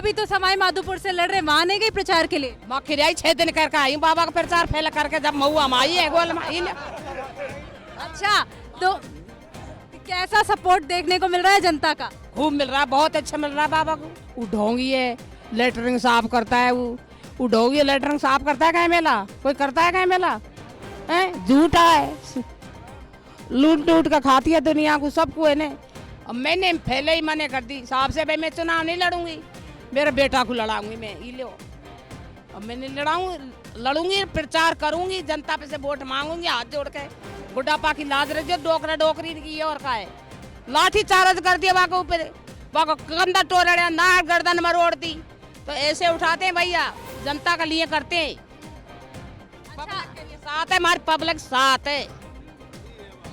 भी तो सवाई माधोपुर से लड़ रहे, वहाँ नहीं गई प्रचार के लिए? मैं खिराई 6 दिन करके आई हूँ, बाबा का प्रचार फैला करके जब महुआ में आई है गोल में आई ले। अच्छा, तो कैसा सपोर्ट देखने को मिल रहा है जनता का? खूब मिल रहा है, बहुत अच्छा मिल रहा है बाबा को। वो ढोंगी है, लेटरिंग साफ करता है, वो ढोंगी लेटरिंग साफ करता है कहीं मेला? कोई करता है कहीं मेला? है झूठा है, लूट लूट का खाती है दुनिया को, सबको है ने। अब मैंने पहले ही मने कर दी साहब से, भाई मैं चुनाव नहीं लड़ूंगी, मेरे बेटा को लड़ाऊंगी मैं, ये लो। अब मैंने लड़ूंगी, प्रचार करूंगी, जनता पे से वोट मांगूंगी हाथ जोड़ के। बुढ़ापा की लाज रही, डोकरा डोकरी की और का है, लाठी चार्ज कर दिया वहाँ के ऊपर, वहाँ कंधा टोरा नार गर्दन में रोड़ दी। तो ऐसे उठाते हैं भैया, जनता के लिए करते हैं। अच्छा, साथ है हमारी पब्लिक, साथ है।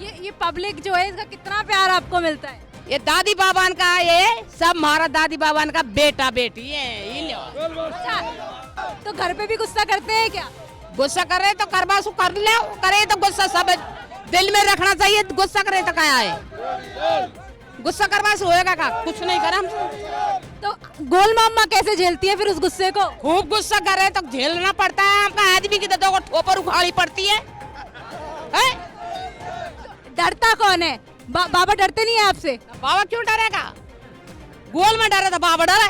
ये पब्लिक जो है इसका कितना प्यार आपको मिलता है? ये दादी बाबान का, ये सब हमारा दादी बाबान का बेटा बेटी है, ये लो। अच्छा, तो घर पे भी गुस्सा करते हैं क्या? गुस्सा कर रहे तो करबासु कर ले, करे तो गुस्सा सब दिल में रखना चाहिए, गुस्सा करे तो क्या है, गुस्सा करबासु होएगा का, कुछ नहीं करा हम। तो गोल मामा कैसे झेलती है फिर उस गुस्से को? खूब गुस्सा कर रहे तो झेलना पड़ता है, आपका आदमी की तो दो ठोपर उखाड़ी पड़ती है। डरता कौन है? बाबा डरते नहीं है आपसे? बाबा क्यों डरेगा, गोल में डरे तो बाबा डरे।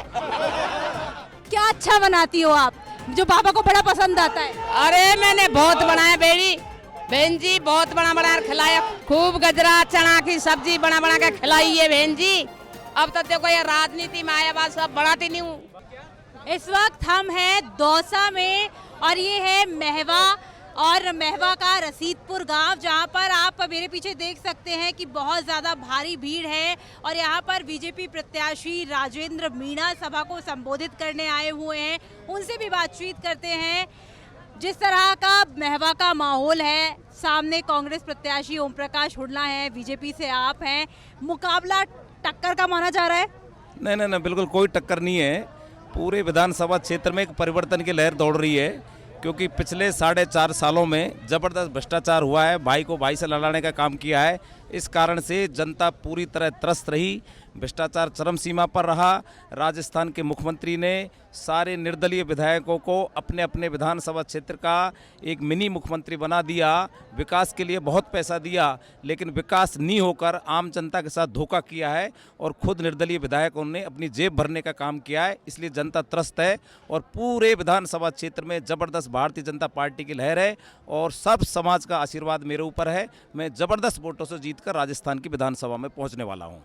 क्या अच्छा बनाती हो आप जो बाबा को बड़ा पसंद आता है? अरे मैंने बहुत बनाया बेड़ी बहन जी, बहुत बना बना खिलाया, खूब गजरा चना की सब्जी बना बना के खिलाई है बहन जी। अब तो देखो ये राजनीति में आया बात सब बनाती नहीं हूँ। इस वक्त हम हैं दौसा में और ये है महवा, और महवा का रसीदपुर गांव, जहां पर आप मेरे पीछे देख सकते हैं कि बहुत ज़्यादा भारी भीड़ है। और यहां पर बीजेपी प्रत्याशी राजेंद्र मीणा सभा को संबोधित करने आए हुए हैं, उनसे भी बातचीत करते हैं। जिस तरह का महवा का माहौल है, सामने कांग्रेस प्रत्याशी ओम प्रकाश हुड्डा है, बीजेपी से आप हैं, मुकाबला टक्कर का माना जा रहा है? नहीं, बिल्कुल कोई टक्कर नहीं है। पूरे विधानसभा क्षेत्र में एक परिवर्तन की लहर दौड़ रही है, क्योंकि पिछले 4.5 सालों में जबरदस्त भ्रष्टाचार हुआ है, भाई को भाई से लड़ाने का काम किया है। इस कारण से जनता पूरी तरह त्रस्त रही, भ्रष्टाचार चरम सीमा पर रहा। राजस्थान के मुख्यमंत्री ने सारे निर्दलीय विधायकों को अपने अपने विधानसभा क्षेत्र का एक मिनी मुख्यमंत्री बना दिया, विकास के लिए बहुत पैसा दिया, लेकिन विकास नहीं होकर आम जनता के साथ धोखा किया है और खुद निर्दलीय विधायकों ने अपनी जेब भरने का काम किया है। इसलिए जनता त्रस्त है और पूरे विधानसभा क्षेत्र में जबरदस्त भारतीय जनता पार्टी की लहर है और सब समाज का आशीर्वाद मेरे ऊपर है। मैं जबरदस्त वोटों से जीतकर राजस्थान की विधानसभा में पहुंचने वाला हूं।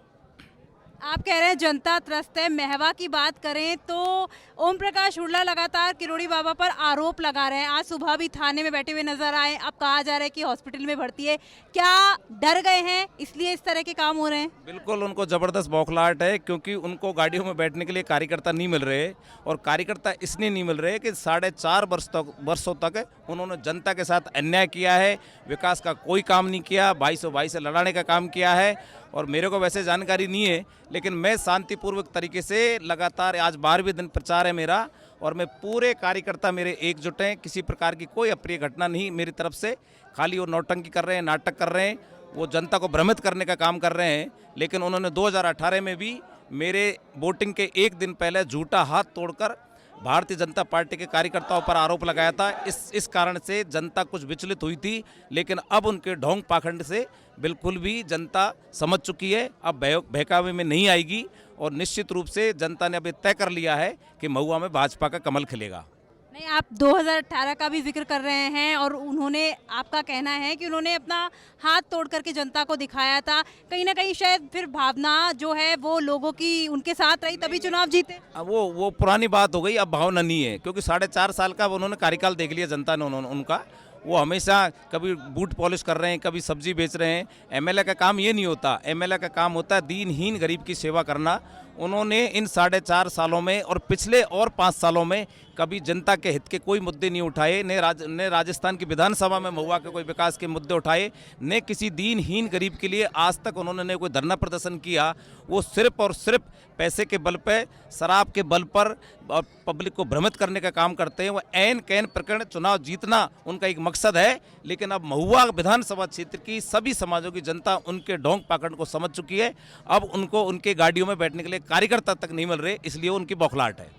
आप कह रहे हैं जनता त्रस्त है। महवा की बात करें तो ओम प्रकाश हुड्डा लगातार किरोड़ी बाबा पर आरोप लगा रहे हैं। आज सुबह भी थाने में बैठे हुए नजर आए, अब कहा जा रहा है कि हॉस्पिटल में भर्ती है। क्या डर गए हैं इसलिए इस तरह के काम हो रहे हैं? बिल्कुल उनको जबरदस्त बौखलाहट है, क्योंकि उनको गाड़ियों में बैठने के लिए कार्यकर्ता नहीं मिल रहे, और कार्यकर्ता इसलिए नहीं मिल रहे कि 4.5 वर्षों तक उन्होंने जनता के साथ अन्याय किया है, विकास का कोई काम नहीं किया, भाई से लड़ाने का काम किया है। और मेरे को वैसे जानकारी नहीं है, लेकिन मैं शांतिपूर्वक तरीके से लगातार, आज 12वें दिन प्रचार है मेरा, और मैं पूरे कार्यकर्ता मेरे एकजुट हैं। किसी प्रकार की कोई अप्रिय घटना नहीं मेरी तरफ से, खाली वो नौटंकी कर रहे हैं, नाटक कर रहे हैं, वो जनता को भ्रमित करने का काम कर रहे हैं। लेकिन उन्होंने 2018 में भी मेरे वोटिंग के एक दिन पहले झूठा हाथ तोड़कर भारतीय जनता पार्टी के कार्यकर्ताओं पर आरोप लगाया था। इस कारण से जनता कुछ विचलित हुई थी, लेकिन अब उनके ढोंग पाखंड से बिल्कुल भी जनता समझ चुकी है, अब बहकावे में नहीं आएगी। और निश्चित रूप से जनता ने अभी तय कर लिया है कि महुआ में भाजपा का कमल खिलेगा। नहीं, आप 2018 का भी जिक्र कर रहे हैं और उन्होंने, आपका कहना है कि उन्होंने अपना हाथ तोड़ करके जनता को दिखाया था। कहीं ना कहीं शायद फिर भावना जो है वो लोगों की उनके साथ रही, तभी चुनाव जीते। अब वो पुरानी बात हो गई, अब भावना नहीं है, क्योंकि 4.5 साल का उन्होंने कार्यकाल देख लिया जनता ने उनका। वो हमेशा कभी बूट पॉलिश कर रहे हैं, कभी सब्जी बेच रहे हैं। एमएलए का काम ये नहीं होता, एमएलए का काम होता है दीनहीन गरीब की सेवा करना। उन्होंने इन 4.5 सालों में और पिछले और 5 सालों में कभी जनता के हित के कोई मुद्दे नहीं उठाए, ने राजस्थान की विधानसभा में महुआ के कोई विकास के मुद्दे उठाए, ने किसी दीनहीन गरीब के लिए आज तक उन्होंने कोई धरना प्रदर्शन किया। वो सिर्फ और सिर्फ पैसे के बल पे, शराब के बल पर पब्लिक को भ्रमित करने का काम करते हैं। वो ऐन कैन प्रकरण चुनाव जीतना उनका एक मकसद है, लेकिन अब महुआ विधानसभा क्षेत्र की सभी समाजों की जनता उनके ढोंग पाखंड को समझ चुकी है। अब उनको उनके गाड़ियों में बैठने के लिए कार्यकर्ता तक नहीं मिल रहे, इसलिए उनकी बौखलाहट है।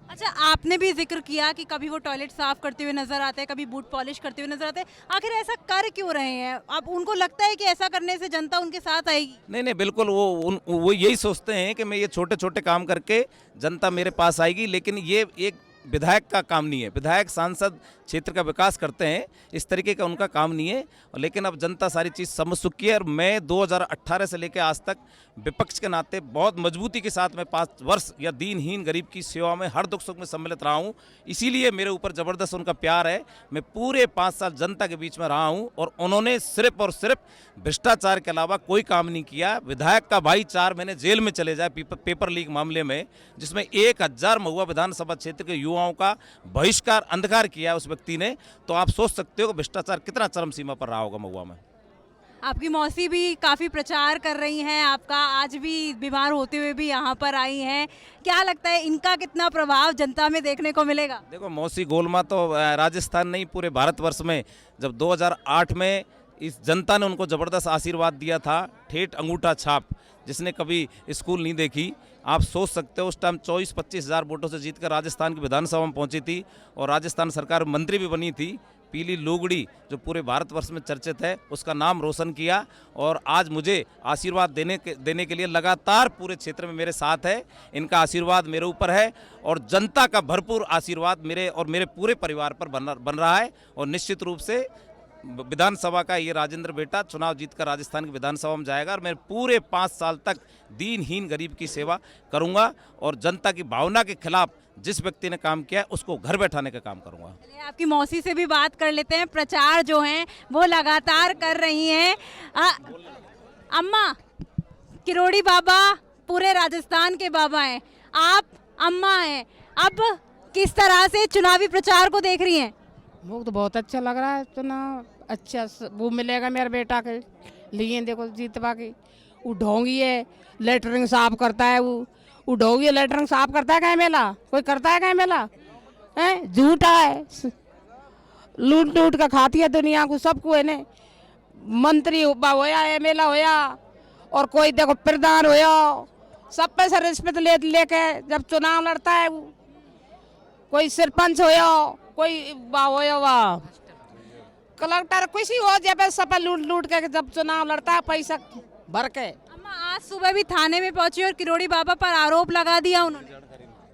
अच्छा, आपने भी जिक्र किया कि कभी वो टॉयलेट साफ करते हुए नजर आते हैं, कभी बूट पॉलिश करते हुए नजर आते हैं। आखिर ऐसा कर क्यों रहे हैं? अब उनको लगता है कि ऐसा करने से जनता उनके साथ आएगी? नहीं नहीं, बिल्कुल वो यही सोचते हैं कि मैं ये छोटे छोटे काम करके जनता मेरे पास आएगी, लेकिन ये एक विधायक का काम नहीं है। विधायक सांसद क्षेत्र का विकास करते हैं, इस तरीके का उनका काम नहीं है। लेकिन अब जनता सारी चीज़ समझ चुकी है और मैं 2018 से लेकर आज तक विपक्ष के नाते बहुत मजबूती के साथ मैं 5 वर्ष या दीनहीन गरीब की सेवा में हर दुख सुख में सम्मिलित रहा हूँ। इसीलिए मेरे ऊपर ज़बरदस्त उनका प्यार है। मैं पूरे 5 साल जनता के बीच में रहा हूँ और उन्होंने सिर्फ और सिर्फ भ्रष्टाचार के अलावा कोई काम नहीं किया। विधायक का भाई 4 महीने जेल में चले जाए पेपर लीक मामले में, जिसमें 1000 महुआ विधानसभा क्षेत्र के युवाओं का बहिष्कार अंधकार किया उस व्यक्ति ने। तो आप सोच सकते हो कि भ्रष्टाचार कितना चरम सीमा पर रहा होगा महुआ में। आपकी मौसी भी काफ़ी प्रचार कर रही हैं आपका, आज भी बीमार होते हुए भी यहाँ पर आई हैं। क्या लगता है इनका कितना प्रभाव जनता में देखने को मिलेगा? देखो, मौसी गोलमा तो राजस्थान नहीं पूरे भारतवर्ष में, जब 2008 में इस जनता ने उनको ज़बरदस्त आशीर्वाद दिया था, ठेठ अंगूठा छाप, जिसने कभी स्कूल नहीं देखी। आप सोच सकते हो उस टाइम 24-25 हज़ार वोटों से जीतकर राजस्थान की विधानसभा में पहुंची थी और राजस्थान सरकार मंत्री भी बनी थी। पीली लोगड़ी जो पूरे भारतवर्ष में चर्चित है, उसका नाम रोशन किया और आज मुझे आशीर्वाद देने के लिए लगातार पूरे क्षेत्र में मेरे साथ है। इनका आशीर्वाद मेरे ऊपर है और जनता का भरपूर आशीर्वाद मेरे और मेरे पूरे परिवार पर बन रहा है। और निश्चित रूप से विधानसभा का ये राजेंद्र बेटा चुनाव जीतकर राजस्थान की विधानसभा में जाएगा और मैं पूरे 5 साल तक दीनहीन गरीब की सेवा करूंगा और जनता की भावना के खिलाफ जिस व्यक्ति ने काम किया है उसको घर बैठाने का काम करूंगा। चलिए, आपकी मौसी से भी बात कर लेते हैं। प्रचार जो है वो लगातार कर रही हैं। अम्मा, किरोड़ी बाबा पूरे राजस्थान के बाबा हैं, आप अम्मा हैं, अब किस तरह से चुनावी प्रचार को देख रही हैं? मुझे तो बहुत अच्छा लग रहा है। चुनाव अच्छा वो मिलेगा मेरे बेटा के लिए। देखो जीतवा की वो ढोंगी है, लेटरिंग साफ करता है। वो ढोंगी लेटरिंग साफ करता है कहीं मेला? कोई करता है कहीं मेला? हैं, झूठा है, लूट लूट का खाती है दुनिया को, सबको है ने। मंत्री होया है, मेला होया और कोई देखो प्रधान होया, सब पे से रिश्वत लेके जब चुनाव लड़ता है। वो कोई सरपंच होया, कोई वाह कलेक्टर किसी हो जब सब लूट लूट के जब चुनाव लड़ता है पैसा भर के। अम्मा, आज सुबह भी थाने में पहुंची और किरोड़ी बाबा पर आरोप लगा दिया उन्होंने।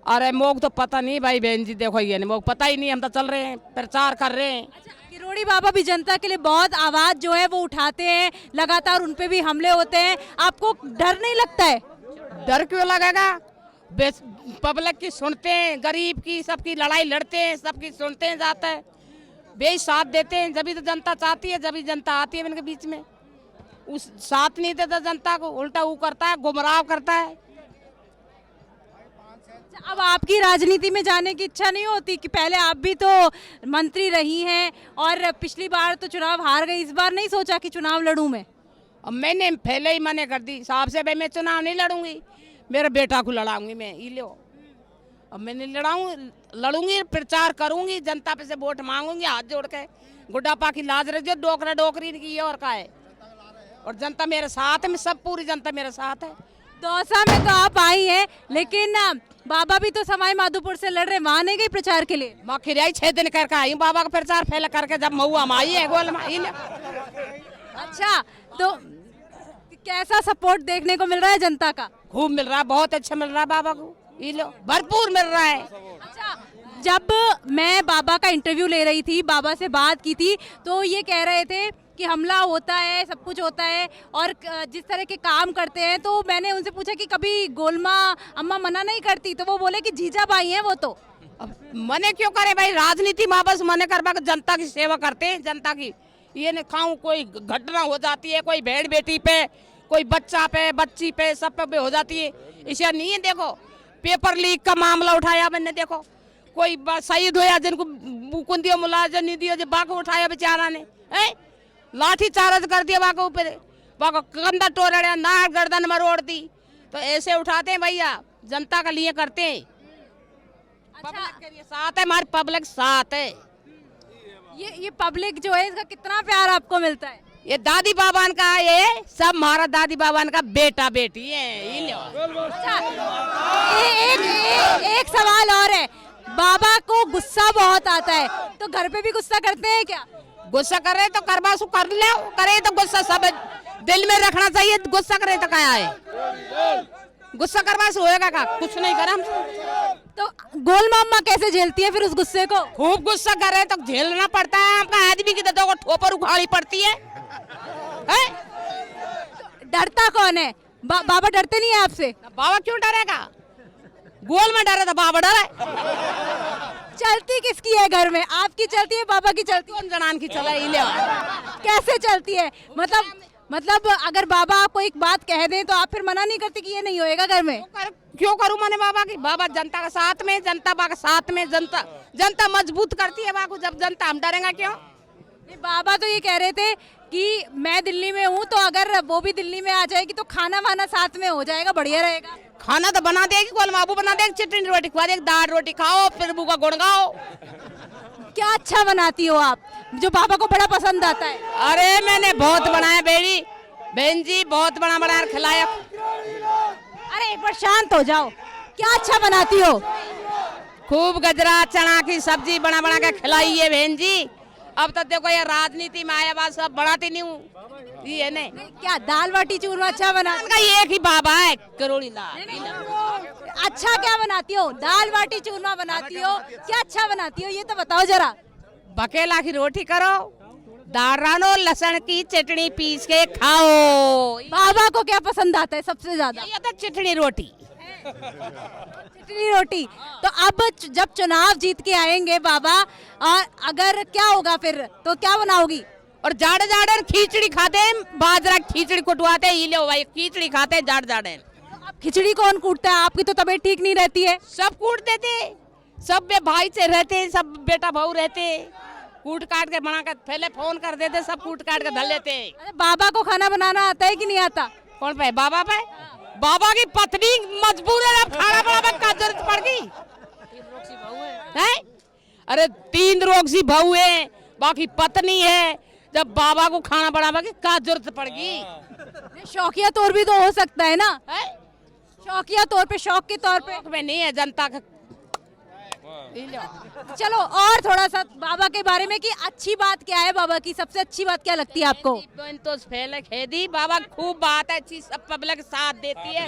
अरे मोग तो पता नहीं भाई बहन जी, देखो ये मोग पता ही नहीं, हम तो चल रहे हैं प्रचार कर रहे हैं। अच्छा, किरोड़ी बाबा भी जनता के लिए बहुत आवाज जो है वो उठाते हैं, लगातार उन पे भी हमले होते हैं। आपको डर नहीं लगता है? डर क्यों लगेगा? पब्लिक की सुनते हैं, गरीब की सबकी लड़ाई लड़ते हैं, सबकी सुनते हैं, जाता है बेच साथ देते हैं। जब भी तो जनता चाहती है, जब भी जनता आती है इनके बीच में, उस साथ नहीं देता जनता को, उल्टा वो करता है, गुमराह करता है। अब आपकी राजनीति में जाने की इच्छा नहीं होती कि पहले आप भी तो मंत्री रही हैं और पिछली बार तो चुनाव हार गई, इस बार नहीं सोचा कि चुनाव लड़ूं मैं? अब मैंने पहले ही मने कर दी साहब से, भाई मैं चुनाव नहीं लड़ूंगी, मेरे बेटा को लड़ाऊंगी मैं। ये लो, अब मैं नहीं लड़ूंगी, प्रचार करूंगी, जनता पे से वोट मांगूंगी हाथ जोड़ के। गुड्डापा की लाज रख जो डोकरा डोकरी की और का है, और जनता मेरे साथ है, सब पूरी जनता मेरे साथ है। दौसा में तो आप आई हैं, लेकिन बाबा भी तो सवाई माधोपुर से लड़ रहे, वहां नहीं गई प्रचार के लिए? मैं खिराई 6 दिन करके आई बाबा का प्रचार फैला करके, जब महुआ में आई है गोल में। अच्छा, तो कैसा सपोर्ट देखने को मिल रहा है जनता का? खूब मिल रहा है, बहुत अच्छा मिल रहा है बाबा को, ये लो भरपूर मिल रहा है। अच्छा, जब मैं बाबा का इंटरव्यू ले रही थी, बाबा से बात की थी, तो ये कह रहे थे कि हमला होता है, सब कुछ होता है और जिस तरह के काम करते हैं, तो मैंने उनसे पूछा कि कभी गोलमा अम्मा मना नहीं करती? तो वो बोले कि जीजा भाई हैं वो तो। अब मने क्यों करे भाई, राजनीति में बस मने करवा जनता की सेवा करते हैं। जनता की ये न खाऊं, कोई घटना हो जाती है, कोई बहन बेटी पे, कोई बच्चा पे, बच्ची पे, सब पे हो जाती है, इसे नहीं है। देखो पेपर लीक का मामला उठाया मैंने, देखो कोई शहीद होया जिनको बुकुन दिया, मुलाजम नहीं दिया, जो बाको उठाया बेचारा ने, लाठी चार्ज कर दिया बाको ऊपर, बाको कंधा टोड़ा, नाक गर्दन में रोड़ दी। तो ऐसे उठाते हैं भैया, जनता का लिए करते हैं। पब्लिक के लिए साथ है, हमारी पब्लिक साथ है। ये पब्लिक जो है इसका कितना प्यार आपको मिलता है? ये दादी बाबान का, ये सब हमारा दादी बाबान का बेटा बेटी है। अच्छा, एक सवाल और है, बाबा को गुस्सा बहुत आता है, तो घर पे भी गुस्सा करते हैं क्या? गुस्सा करे तो करवा सु कर ले, करे तो गुस्सा सब दिल में रखना चाहिए। गुस्सा करे तो क्या है, गुस्सा करवा से होएगा का, कुछ नहीं करे हम। तो गोल मामा कैसे झेलती है फिर उस गुस्से को? खूब गुस्सा करे तो झेलना पड़ता है। आपका आदमी की तो ठोपर उखाड़ी पड़ती है, डरता कौन है? बाबा डरते नहीं है आपसे? बाबा क्यों डरेगा, गोल में डरे तो बाबा डरे। चलती किसकी है घर में, आपकी चलती है बाबा की चलती है? कौन जनान की चला कैसे चलती है? मतलब अगर बाबा आपको एक बात कह दें तो आप फिर मना नहीं करते कि ये नहीं होएगा घर में? क्यों करूं मैंने बाबा की? बाबा जनता का साथ में, जनता बा का साथ में, जनता मजबूत करती है बाबा को। जब जनता, हम डरेंगे क्यों? बाबा तो ये कह रहे थे कि मैं दिल्ली में हूँ, तो अगर वो भी दिल्ली में आ जाएगी तो खाना वाना साथ में हो जाएगा, बढ़िया रहेगा। खाना तो बना देगी, गोल माबू बना देगी, चटनी रोटी खवा देगी, दाल रोटी खाओ, फिर बुआ गुण गाओ। क्या अच्छा बनाती हो आप जो बाबा को बड़ा पसंद आता है? अरे मैंने बहुत बनाया बेड़ी, बहन जी बहुत बना खिलाया। अरे एक बार शांत हो जाओ, क्या अच्छा बनाती हो? खूब गजरा चना की सब्जी बना के खिलाई है बहन जी। अब तो देखो ये राजनीति में आया बात सब बनाती नहीं हूँ, ये नहीं। क्या दाल बाटी चूरमा अच्छा बना? एक ही बाबा है, करोड़ी लाल। अच्छा क्या बनाती हो? दाल बाटी चूरमा बनाती हो, क्या अच्छा बनाती हो ये तो बताओ जरा। बकेला की रोटी करो, दारानो लहसुन की चटनी पीस के खाओ। बाबा को क्या पसंद आता है सबसे ज्यादा? ये तो चटनी रोटी। चटनी रोटी। तो अब जब चुनाव जीत के आएंगे बाबा, और अगर क्या होगा फिर तो क्या बनाओगी? और जाड़े जाड़े खिचड़ी खाते, बाजरा खिचड़ी कुटवाते, ये लो भाई खिचड़ी खाते जाड़े जाड़े। अब खिचड़ी कौन कूटता है? आपकी तो तबीयत ठीक नहीं रहती है। सब कूट देते, सब भाई से रहते, सब बेटा बहू रहते, कूट काट के बना कर पहले फोन कर देते, सब कूट काट के धर लेते। बाबा को खाना बनाना आता है कि नहीं आता? कौन पे? बाबा पे। बाबा की पत्नी मजबूर है, अब खाना बनाने का जरूरत पड़ गई है। अरे 3 रोग सी बहू है, बाकी पत्नी है, जब बाबा को खाना बनाने की क्या जरूरत पड़ गई? शौकिया तौर भी तो हो सकता है ना? शौकिया तौर पे, शौक के तौर पे में नहीं है जनता का। चलो और थोड़ा सा बाबा के बारे में कि अच्छी बात क्या है बाबा की, सबसे अच्छी बात क्या लगती है आपको? तो फैले खेदी बाबा खूब बात है अच्छी, सब पब्लिक साथ देती है।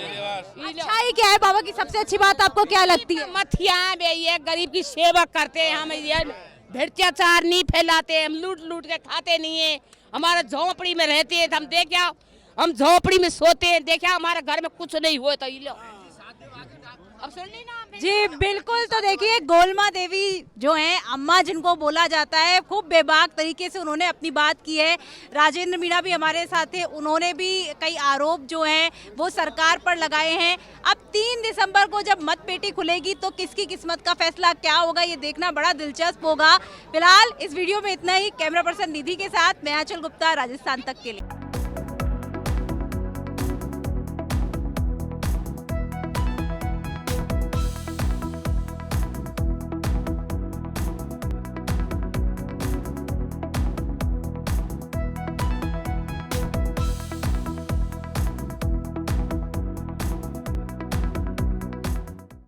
अच्छा ही क्या है बाबा की सबसे अच्छी बात आपको क्या लगती है? मथिया ये गरीब की सेवा करते हैं, हम ये भ्रष्टाचार नहीं फैलाते, हम लूट के खाते नहीं है। हमारे झोपड़ी में रहते हैं, हम देखा हम झोपड़ी में सोते हैं, देखा हमारे घर में कुछ नहीं हुआ तो ये लो। अब सुन ली ना जी बिल्कुल। तो देखिए गोलमा देवी जो हैं अम्मा जिनको बोला जाता है, खूब बेबाक तरीके से उन्होंने अपनी बात की है। राजेंद्र मीणा भी हमारे साथ थे, उन्होंने भी कई आरोप जो हैं वो सरकार पर लगाए हैं। अब 3 दिसंबर को जब मतपेटी खुलेगी तो किसकी किस्मत का फैसला क्या होगा ये देखना बड़ा दिलचस्प होगा। फिलहाल इस वीडियो में इतना ही। कैमरा पर्सन निधि के साथ मैं आंचल गुप्ता, राजस्थान तक के लिए।